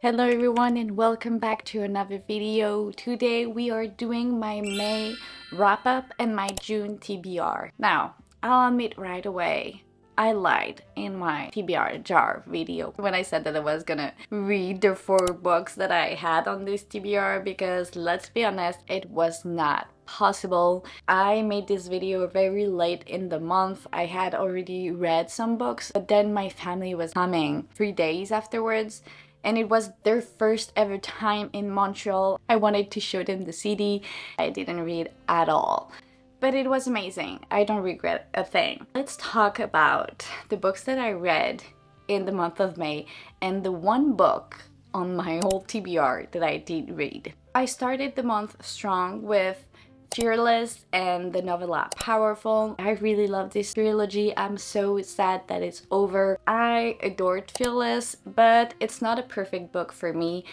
Hello everyone and welcome back to another video. Today we are doing my May wrap up and my June TBR. Now, I'll admit right away, I lied in my TBR jar video when I said that I was gonna read the 4 books that I had on this TBR because let's be honest, it was not possible. I made this video very late in the month. I had already read some books, but then my family was coming 3 days afterwards. And it was their first ever time in Montreal. I wanted to show them the city. I didn't read at all. But it was amazing. I don't regret a thing. Let's talk about the books that I read in the month of May and the one book on my whole TBR that I did read. I started the month strong with Fearless and the novella Powerful. I really love this trilogy. I'm so sad that it's over. I adored Fearless, but it's not a perfect book for me.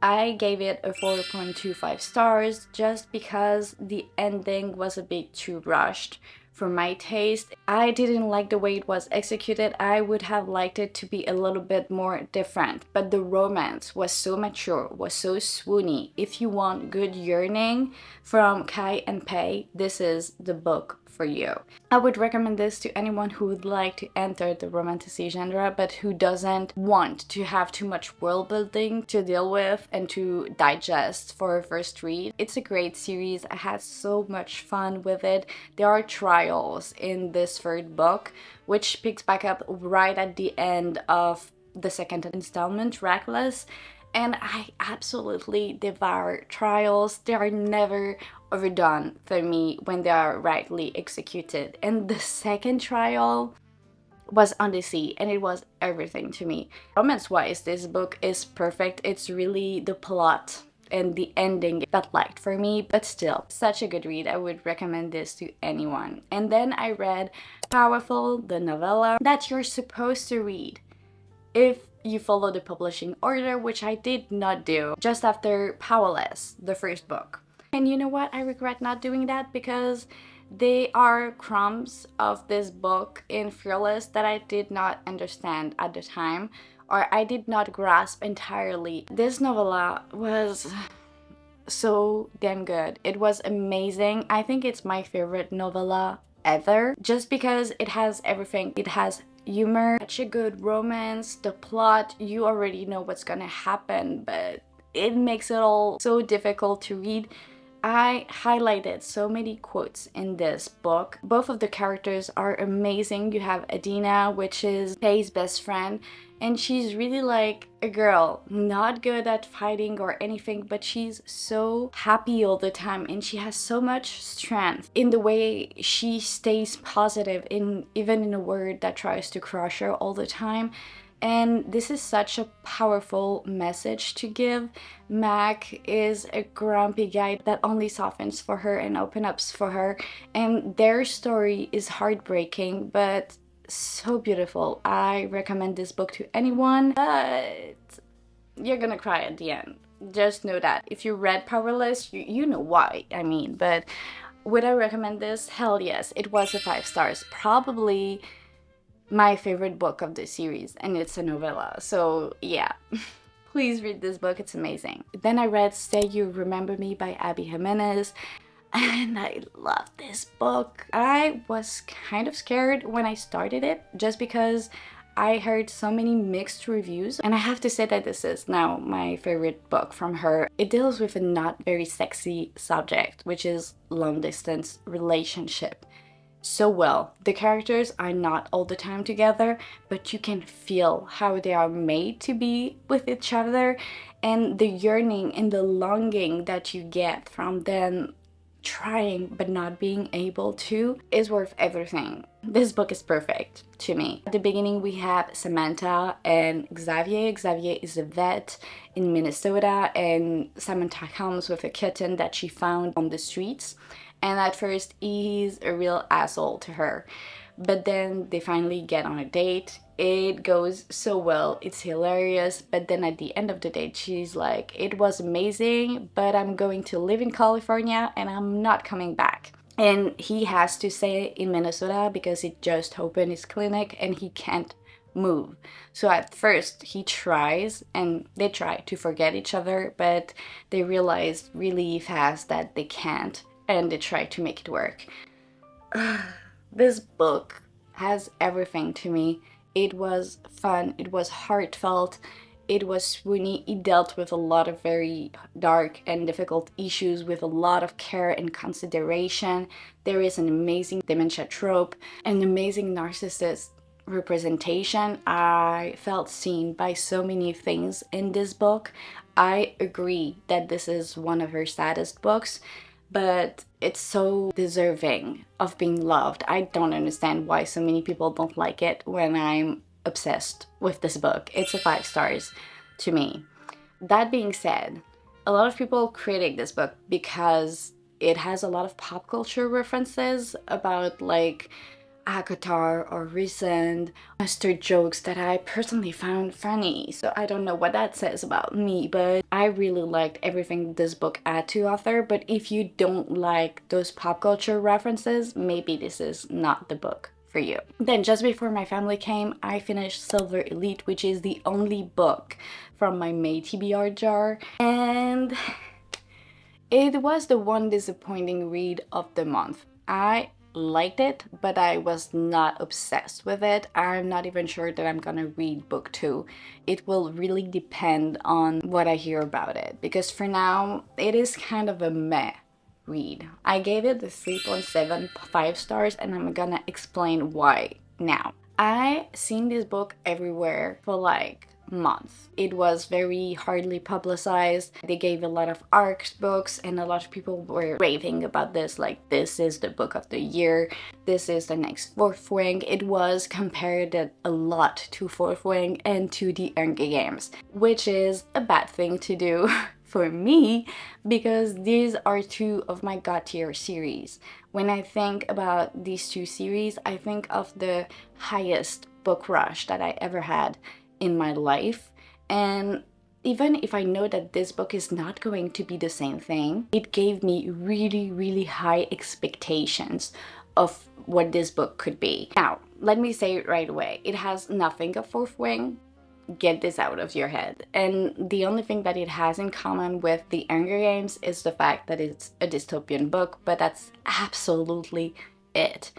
I gave it a 4.25 stars just because the ending was a bit too rushed for my taste. I didn't like the way it was executed. I would have liked it to be a little bit more different, but the romance was so mature, was so swoony. If you want good yearning from Kai and Pei, this is the book for you. I would recommend this to anyone who would like to enter the romantasy genre but who doesn't want to have too much world building to deal with and to digest for a first read. It's a great series. I had so much fun with it. There are trials in this third book which picks back up right at the end of the second installment, Reckless, and I absolutely devour trials. They are never overdone for me when they are rightly executed. And the second trial was on the sea and it was everything to me. Romance-wise, this book is perfect. It's really the plot and the ending that liked for me, but still, such a good read. I would recommend this to anyone. And then I read Powerful, the novella that you're supposed to read if you follow the publishing order, which I did not do, just after Powerless, the first book. And you know what? I regret not doing that because they are crumbs of this book in Fearless that I did not understand at the time, or I did not grasp entirely. This novella was so damn good. It was amazing. I think it's my favorite novella ever, just because it has everything. It has humor, such a good romance, the plot, you already know what's gonna happen, but it makes it all so difficult to read. I highlighted so many quotes in this book. Both of the characters are amazing. You have Adina, which is Faye's best friend, and she's really like a girl, not good at fighting or anything, but she's so happy all the time and she has so much strength in the way she stays positive even in a world that tries to crush her all the time. And this is such a powerful message to give. Mac is a grumpy guy that only softens for her and opens up for her. And their story is heartbreaking, but so beautiful. I recommend this book to anyone, but you're gonna cry at the end. Just know that. If you read Powerless, you know why, I mean. But would I recommend this? Hell yes. It was a 5 stars. Probably my favorite book of the series, and it's a novella, so yeah. Please read this book, it's amazing. Then I read Say You Remember Me by Abby Jimenez, and I love this book. I was kind of scared when I started it just because I heard so many mixed reviews, and I have to say that this is now my favorite book from her. It deals with a not very sexy subject, which is long-distance relationship, so well. The characters are not all the time together, but you can feel how they are made to be with each other, and the yearning and the longing that you get from them trying but not being able to is worth everything. This book is perfect to me. At the beginning we have Samantha and Xavier. Xavier is a vet in Minnesota, and Samantha comes with a kitten that she found on the streets. And at first, he's a real asshole to her. But then they finally get on a date. It goes so well. It's hilarious. But then at the end of the date, she's like, it was amazing, but I'm going to live in California and I'm not coming back. And he has to stay in Minnesota because he just opened his clinic and he can't move. So at first he tries, and they try to forget each other, but they realize really fast that they can't, and they try to make it work. This book has everything to me. It was fun, it was heartfelt, it was swoony, it dealt with a lot of very dark and difficult issues with a lot of care and consideration. There is an amazing dementia trope, an amazing narcissist representation. I felt seen by so many things in this book. I agree that this is one of her saddest books, but it's so deserving of being loved. I don't understand why so many people don't like it when I'm obsessed with this book. It's a 5 stars to me. That being said, a lot of people critique this book because it has a lot of pop culture references about like Akatar or recent monster jokes that I personally found funny. So I don't know what that says about me, but I really liked everything this book had to offer. But if you don't like those pop culture references, maybe this is not the book for you. Then just before my family came, I finished Silver Elite, which is the only book from my May TBR jar, and it was the one disappointing read of the month. I liked it, but I was not obsessed with it. I'm not even sure that I'm gonna read book 2. It will really depend on what I hear about it, because for now it is kind of a meh read. I gave it the 3.75 stars, and I'm gonna explain why now. I seen this book everywhere for like month. It was very hardly publicized. They gave a lot of ARC books, and a lot of people were raving about this, like this is the book of the year, this is the next Fourth Wing. It was compared a lot to Fourth Wing and to the Hunger Games, which is a bad thing to do for me, because these are two of my god tier series. When I think about these two series, I think of the highest book rush that I ever had in my life. And even if I know that this book is not going to be the same thing, it gave me really high expectations of what this book could be. Now, let me say it right away, it has nothing of Fourth Wing. Get this out of your head. And the only thing that it has in common with the Hunger Games is the fact that it's a dystopian book, but that's absolutely it.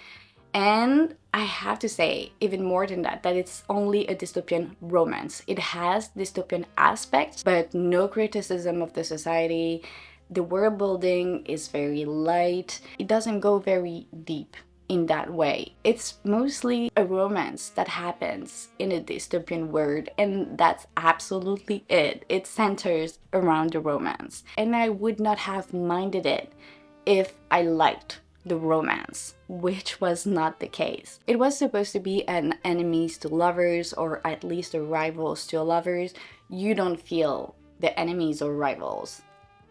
And I have to say, even more than that, that it's only a dystopian romance. It has dystopian aspects, but no criticism of the society. The world building is very light. It doesn't go very deep in that way. It's mostly a romance that happens in a dystopian world, and that's absolutely it. It centers around the romance. And I would not have minded it if I liked the romance, which was not the case. It was supposed to be an enemies to lovers, or at least a rivals to lovers. You don't feel the enemies or rivals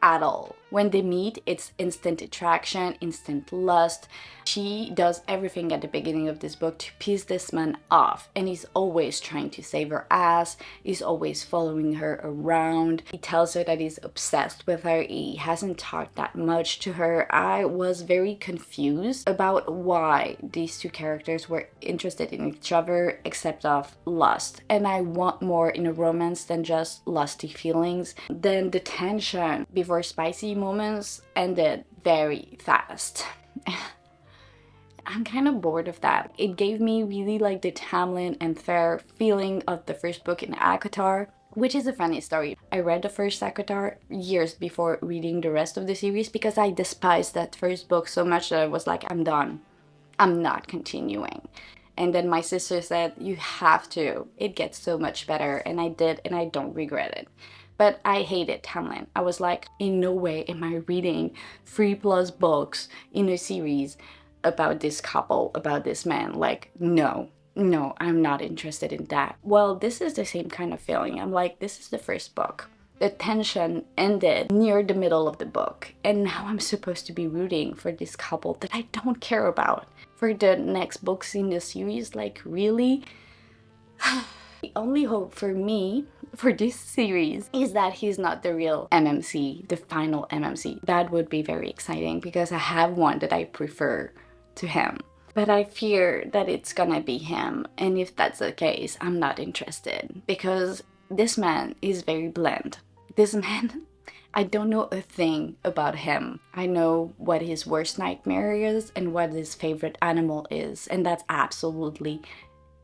at all. When they meet, it's instant attraction, instant lust. She does everything at the beginning of this book to piss this man off, and he's always trying to save her ass. He's always following her around. He tells her that he's obsessed with her. He hasn't talked that much to her. I was very confused about why these two characters were interested in each other except of lust, and I want more in a romance than just lusty feelings. Then the tension before spicy moments ended very fast. I'm kind of bored of that. It gave me really like the Tamlin and Fair feeling of the first book in Akatar, which is a funny story. I read the first Akatar years before reading the rest of the series because I despised that first book so much that I was like, I'm done. I'm not continuing. And then my sister said, you have to. It gets so much better. And I did, and I don't regret it. But I hated Tamlin. I was like, in no way am I reading 3+ books in a series about this couple, about this man. Like, no, I'm not interested in that. Well, this is the same kind of feeling. I'm like, this is the first book. The tension ended near the middle of the book. And now I'm supposed to be rooting for this couple that I don't care about for the next books in the series. Like, really? The only hope for me for this series is that he's not the real MMC, the final MMC. That would be very exciting because I have one that I prefer to him. But I fear that it's gonna be him, and if that's the case, I'm not interested because this man is very bland. This man, I don't know a thing about him. I know what his worst nightmare is and what his favorite animal is, and that's absolutely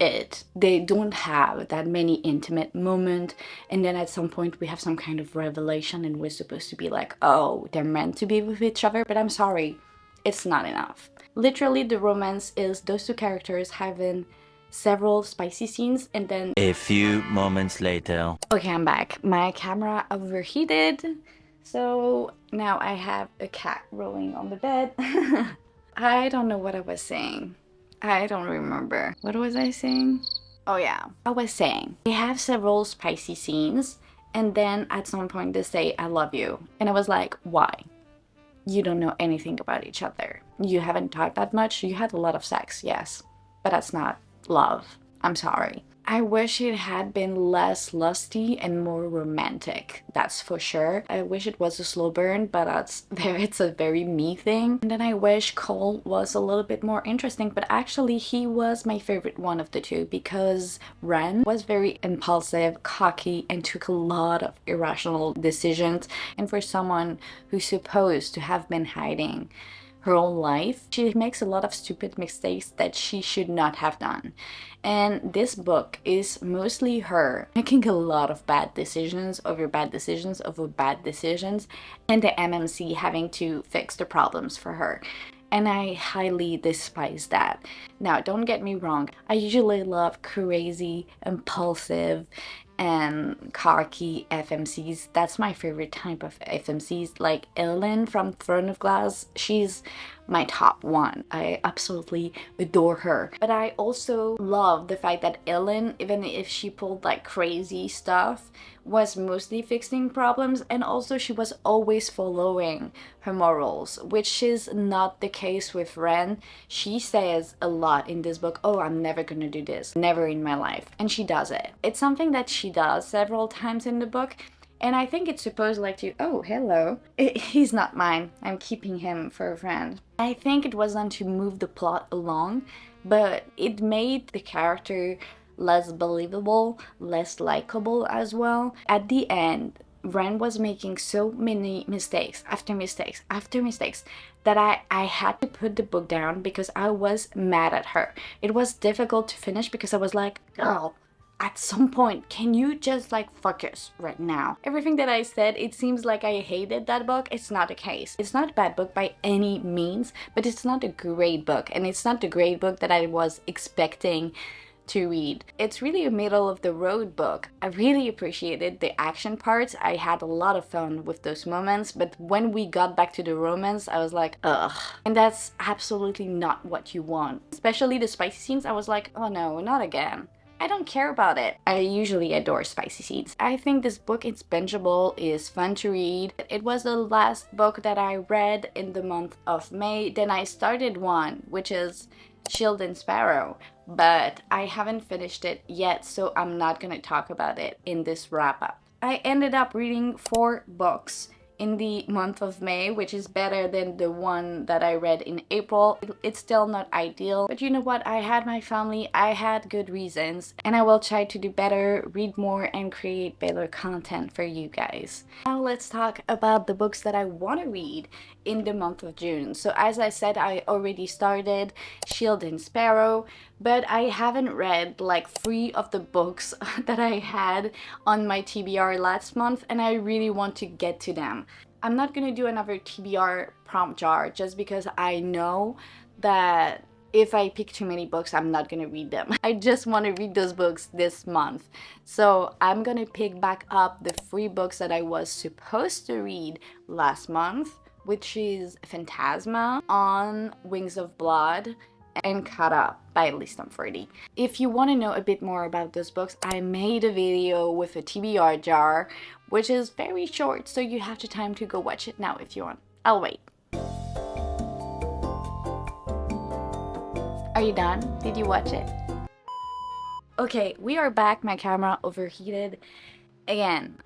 it. They don't have that many intimate moments, and then at some point we have some kind of revelation and we're supposed to be like, oh, they're meant to be with each other, but I'm sorry, it's not enough. Literally, the romance is those two characters having several spicy scenes and then a few moments later. Okay, I'm back. My camera overheated, so now I have a cat rolling on the bed. I don't know what I was saying. I don't remember. What was I saying? Oh yeah, I was saying they have several spicy scenes and then at some point they say I love you. And I was like, why? You don't know anything about each other. You haven't talked that much. You had a lot of sex, yes, but that's not love. I'm sorry. I wish it had been less lusty and more romantic, that's for sure. I wish it was a slow burn, but it's a very me thing. And then I wish Cole was a little bit more interesting, but actually he was my favorite one of the two because Ren was very impulsive, cocky, and took a lot of irrational decisions. And for someone who's supposed to have been hiding her own life, she makes a lot of stupid mistakes that she should not have done. And this book is mostly her making a lot of bad decisions over bad decisions over bad decisions, and the MMC having to fix the problems for her. And I highly despise that. Now, don't get me wrong, I usually love crazy, impulsive, and cocky FMCs. That's my favorite type of FMCs. Like Ellen from Throne of Glass, she's my top one. I absolutely adore her. But I also love the fact that Ellen, even if she pulled like crazy stuff, was mostly fixing problems, and also she was always following her morals, which is not the case with Ren. She says a lot in this book, oh, I'm never gonna do this, never in my life, and she does it. It's something that she does several times in the book, and I think it's supposed like to, oh, hello. He's not mine. I'm keeping him for a friend. I think it was done to move the plot along, but it made the character less believable, less likable as well. At the end, Ren was making so many mistakes after mistakes after mistakes that I had to put the book down because I was mad at her. It was difficult to finish because I was like, girl, at some point, can you just like focus right now? Everything that I said, it seems like I hated that book. It's not the case. It's not a bad book by any means, but it's not a great book, and it's not the great book that I was expecting to read. It's really a middle of the road book. I really appreciated the action parts. I had a lot of fun with those moments, but when we got back to the romance, I was like, ugh. And that's absolutely not what you want. Especially the spicy scenes, I was like, oh no, not again. I don't care about it. I usually adore spicy scenes. I think this book, it's bingeable, is fun to read. It was the last book that I read in the month of May. Then I started one, which is Shield and Sparrow, but I haven't finished it yet, so I'm not gonna talk about it in this wrap-up. I ended up reading 4 books in the month of May, which is better than the one that I read in April. It's still not ideal, but you know what? I had my family, I had good reasons, and I will try to do better, read more, and create better content for you guys. Now let's talk about the books that I want to read in the month of June. So as I said, I already started Shield and Sparrow, but I haven't read like 3 of the books that I had on my TBR last month, and I really want to get to them. I'm not gonna do another TBR prompt jar just because I know that if I pick too many books, I'm not gonna read them. I just want to read those books this month. So I'm gonna pick back up the 3 books that I was supposed to read last month, which is Phantasma, On Wings of Blood, and Caught Up by Liston 40. If you want to know a bit more about those books, I made a video with a TBR jar, which is very short, so you have the time to go watch it now if you want. I'll wait. Are you done? Did you watch it? Okay, we are back. My camera overheated. again.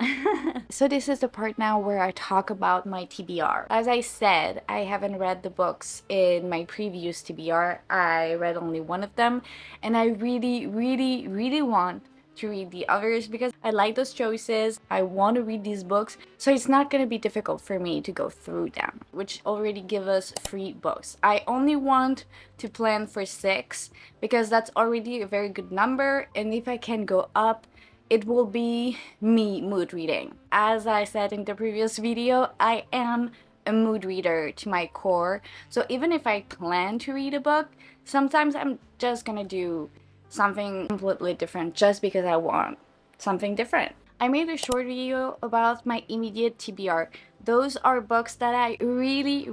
So this is the part now where I talk about my TBR. As I said, I haven't read the books in my previous TBR. I read only one of them, and I really want to read the others because I like those choices. I want to read these books, so it's not going to be difficult for me to go through them, which already give us 3 books. I only want to plan for 6 because that's already a very good number, and if I can go up, it will be me mood reading. As I said in the previous video, I am a mood reader to my core, so even if I plan to read a book, sometimes I'm just gonna do something completely different just because I want something different. I made a short video about my immediate TBR. Those are books that I really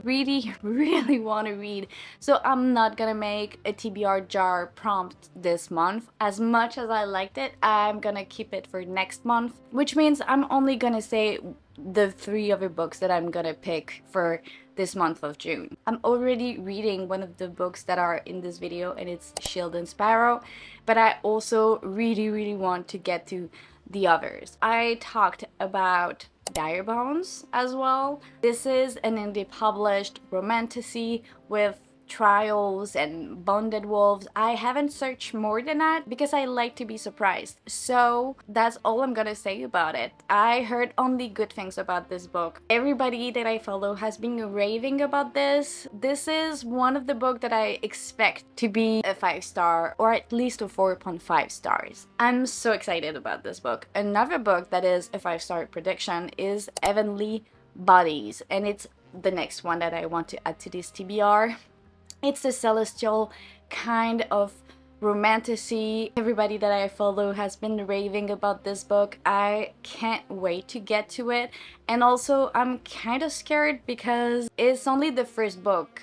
want to read. So I'm not gonna make a TBR jar prompt this month. As much as I liked it, I'm gonna keep it for next month, which means I'm only gonna say the 3 other books that I'm gonna pick for this month of June. I'm already reading one of the books that are in this video, and it's Shield and Sparrow, but I also really want to get to the others. I talked about Dire Bones as well. This is an indie published romantasy with trials and bonded wolves. I haven't searched more than that because I like to be surprised. So that's all I'm gonna say about it. I heard only good things about this book. Everybody that I follow has been raving about this. This is one of the books that I expect to be a 5-star or at least a 4.5 stars. I'm so excited about this book. Another book that is a 5-star prediction is Heavenly Bodies, and it's the next one that I want to add to this TBR. It's the celestial kind of romantasy. Everybody that I follow has been raving about this book. I can't wait to get to it. And also, I'm kind of scared because it's only the first book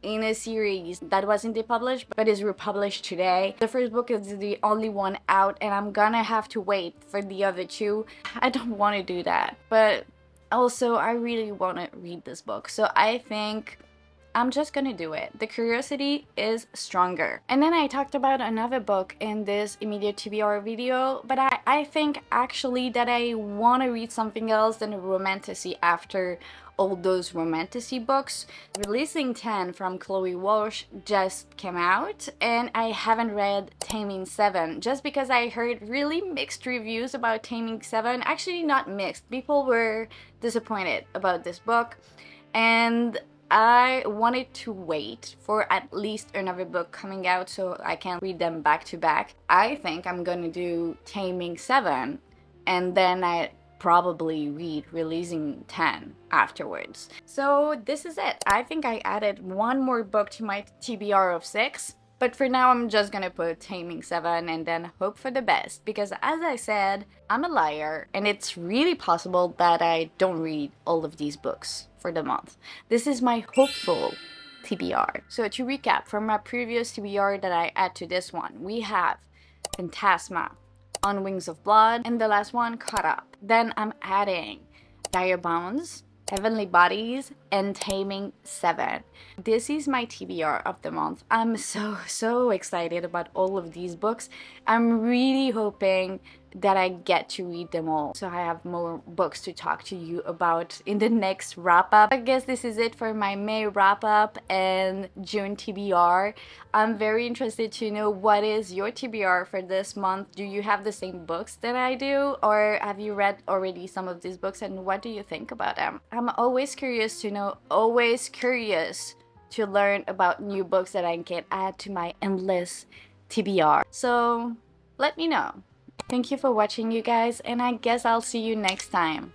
in a series that was indie published but is republished today. The first book is the only one out, and I'm gonna have to wait for the other 2. I don't want to do that, but also I really want to read this book, so I think I'm just gonna do it. The curiosity is stronger. And then I talked about another book in this immediate TBR video, but I think actually that I want to read something else than a romantasy after all those romantasy books. Releasing 10 from Chloe Walsh just came out, and I haven't read Taming 7 just because I heard really mixed reviews about Taming 7. Actually, not mixed. People were disappointed about this book, and I wanted to wait for at least another book coming out so I can read them back to back. I think I'm gonna do Taming 7 and then I probably read Releasing 10 afterwards. So this is it. I think I added one more book to my TBR of 6. But for now, I'm just gonna put Taming 7 and then hope for the best. Because as I said, I'm a liar, and it's really possible that I don't read all of these books for the month. This is my hopeful TBR. So to recap from my previous TBR that I add to this one, we have Phantasma, On Wings of Blood, and the last one, Caught Up. Then I'm adding Dire Bones, Heavenly Bodies, and Taming 7. This is my TBR of the month. I'm so excited about all of these books. I'm really hoping that I get to read them all, so I have more books to talk to you about in the next wrap-up. I guess this is it for my May wrap-up and June TBR. I'm very interested to know what is your TBR for this month. Do you have the same books that I do, or have you read already some of these books, and what do you think about them? I'm always curious to know, always curious to learn about new books that I can add to my endless TBR. So let me know. Thank you for watching, you guys, and I guess I'll see you next time.